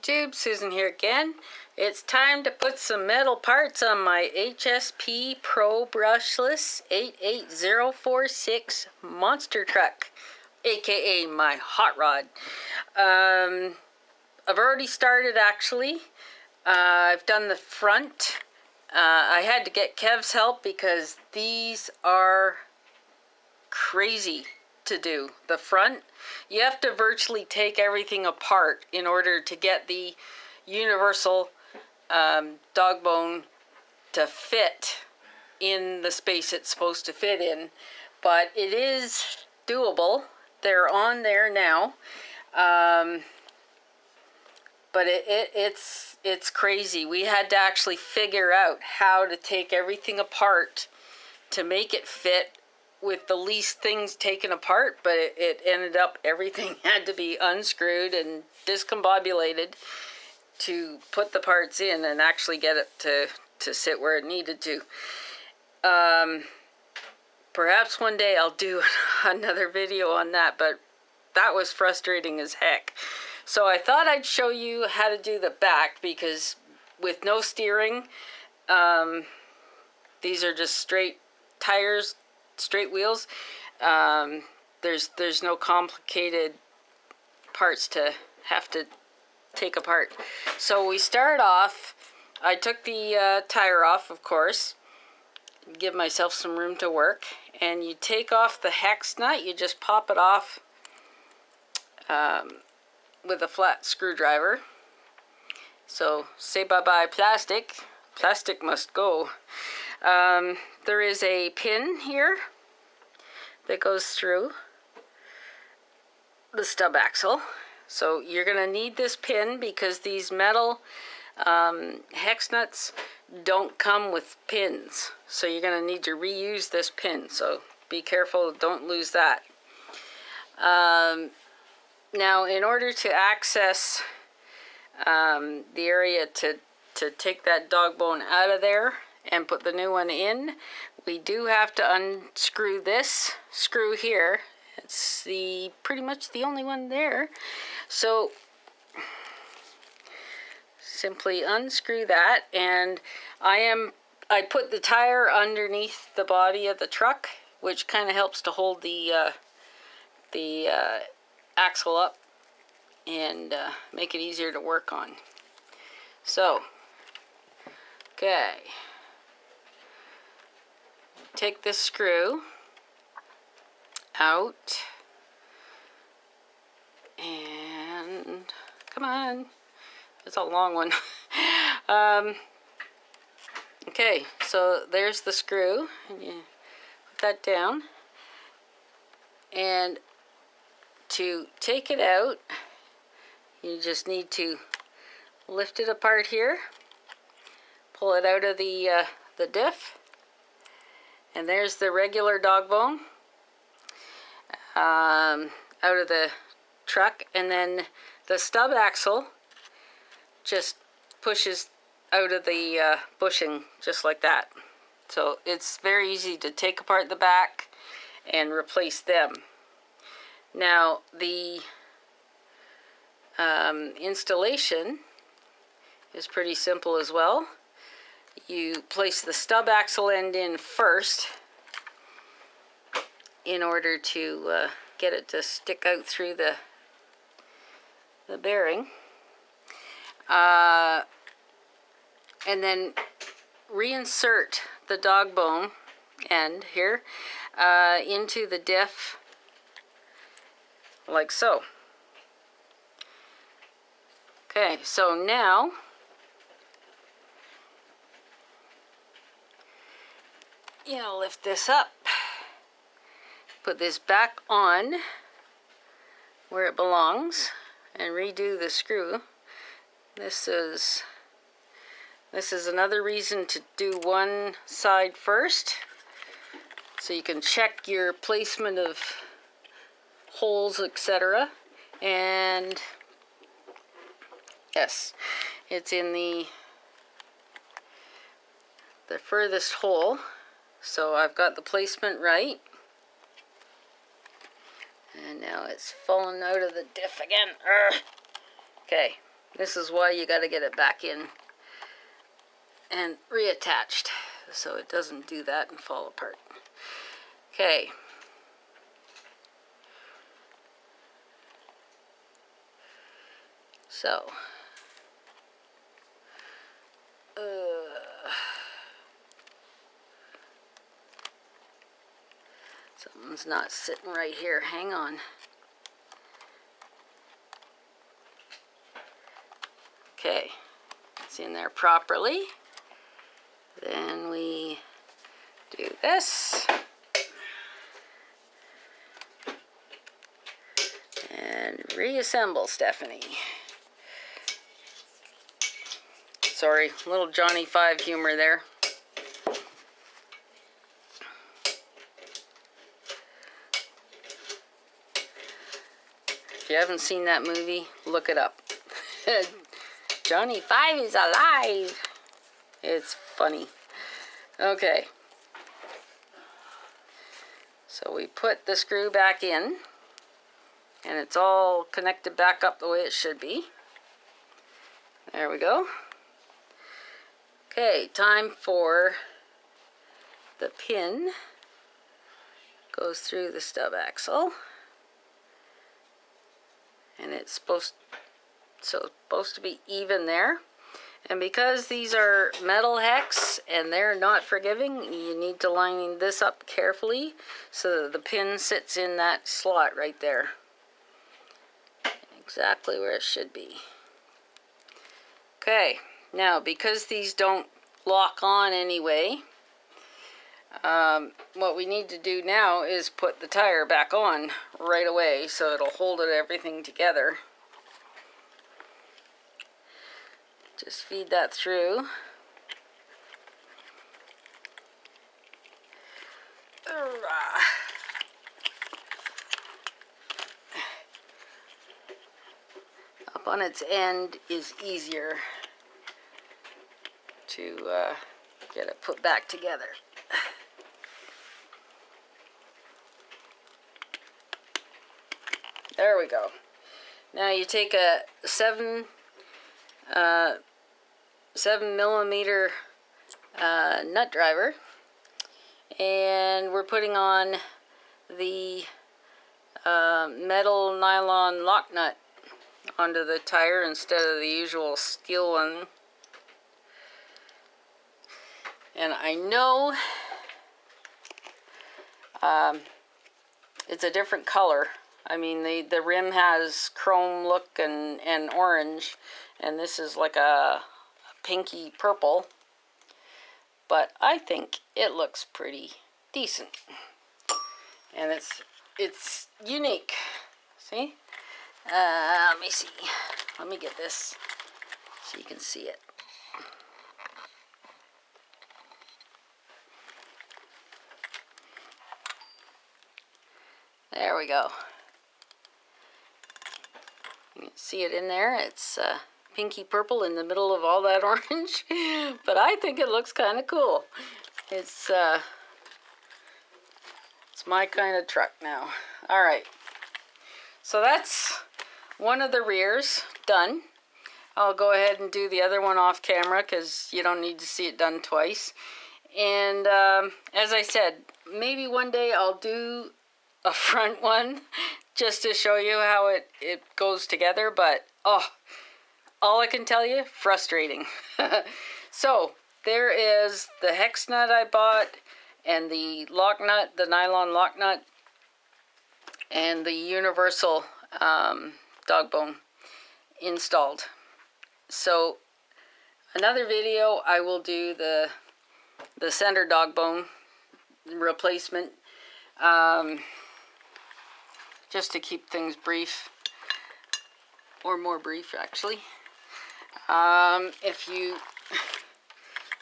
YouTube, Susan here again. It's time to put some metal parts on my HSP Pro Brushless 88046 monster truck, aka my hot rod. I've already started actually. I've done the front. I had to get Kev's help because these are crazy to do. The front, you have to virtually take everything apart in order to get the universal Dogbone to fit in the space it's supposed to fit in, but it is doable. They're on there now, but it's crazy. We had to actually figure out how to take everything apart to make it fit with the least things taken apart, but it ended up everything had to be unscrewed and discombobulated to put the parts in and actually get it to sit where it needed to. Perhaps one day I'll do another video on that, but that was frustrating as heck. So I thought I'd show you how to do the back, because with no steering, these are just straight tires, straight wheels. There's no complicated parts to have to take apart. So we start off, I took the tire off, of course, give myself some room to work, and you take off the hex nut. You just pop it off with a flat screwdriver. So say bye-bye plastic. Plastic must go. There is a pin here that goes through the stub axle. So you're going to need this pin because these metal hex nuts don't come with pins. So you're going to need to reuse this pin. So be careful, don't lose that. Now, in order to access the area to take that Dogbone out of there and put the new one in, we do have to unscrew this screw here. It's pretty much the only one there. So simply unscrew that, and I put the tire underneath the body of the truck, which kind of helps to hold the axle up and make it easier to work on. So, okay. Take this screw out, and come on, it's a long one. Okay, so there's the screw, and you put that down, and to take it out, you just need to lift it apart here, pull it out of the diff. And there's the regular Dogbone out of the truck, and then the stub axle just pushes out of the bushing just like that. So it's very easy to take apart the back and replace them. Now the installation is pretty simple as well. You place the stub axle end in first in order to get it to stick out through the bearing, and then reinsert the Dogbone end here into the diff like so. Okay, so now lift this up, put this back on where it belongs, and redo the screw. This is another reason to do one side first, so you can check your placement of holes, etc. And yes, it's in the furthest hole. So I've got the placement right. And now it's fallen out of the diff again. Urgh. Okay, This is why you got to get it back in and reattached so it doesn't do that and fall apart. Okay. So, something's not sitting right here. Hang on. Okay, it's in there properly. Then we do this. And reassemble, Stephanie. Sorry, little Johnny 5 humor there. If you haven't seen that movie, look it up. Johnny 5 is alive. It's funny. Okay. So we put the screw back in, and it's all connected back up the way it should be. There we go. Okay, time for the pin. Goes through the stub axle. And it's supposed to be even there. And because these are metal hex and they're not forgiving, you need to line this up carefully so that the pin sits in that slot right there. Exactly where it should be. Okay, now because these don't lock on anyway, what we need to do now is put the tire back on right away so it'll hold everything together. Just feed that through. Up on its end is easier to get it put back together. There we go. Now you take a 7mm nut driver, and we're putting on the metal nylon lock nut onto the tire instead of the usual steel one. And I know it's a different color. I mean, the rim has chrome look and orange, and this is like a pinky purple, but I think it looks pretty decent, and it's unique. See? Let me see. Let me get this so you can see it. There we go. You can see it in there. It's pinky purple in the middle of all that orange, but I think it looks kind of cool. It's my kind of truck now. All right, so that's one of the rears done. I'll go ahead and do the other one off camera because you don't need to see it done twice. And as I said, maybe one day I'll do a front one just to show you how it goes together, but all I can tell you, frustrating. So there is the hex nut I bought, and the lock nut, the nylon lock nut, and the universal Dogbone installed. So another video I will do the center Dogbone replacement, just to keep things brief, or more brief actually. If you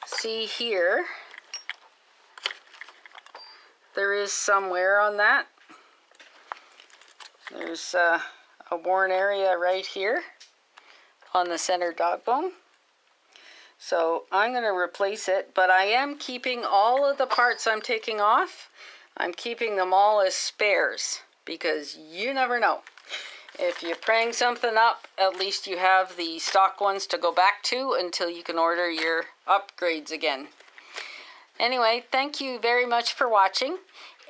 see here, there is some wear on that. There's a worn area right here on the center Dogbone. So I'm going to replace it, but I am keeping all of the parts I'm taking off. I'm keeping them all as spares, because you never know. If you're praying something up, at least you have the stock ones to go back to until you can order your upgrades again. Anyway, thank you very much for watching.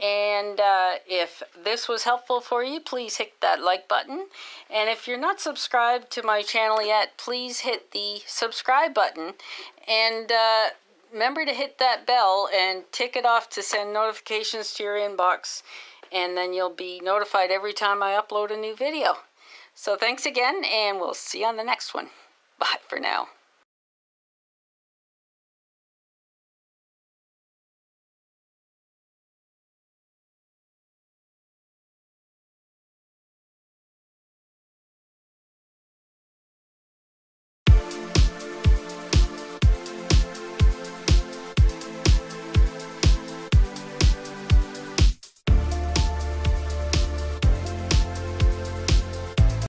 And if this was helpful for you, please hit that like button. And if you're not subscribed to my channel yet, please hit the subscribe button. And remember to hit that bell and tick it off to send notifications to your inbox. And then you'll be notified every time I upload a new video. So thanks again, and we'll see you on the next one. Bye for now.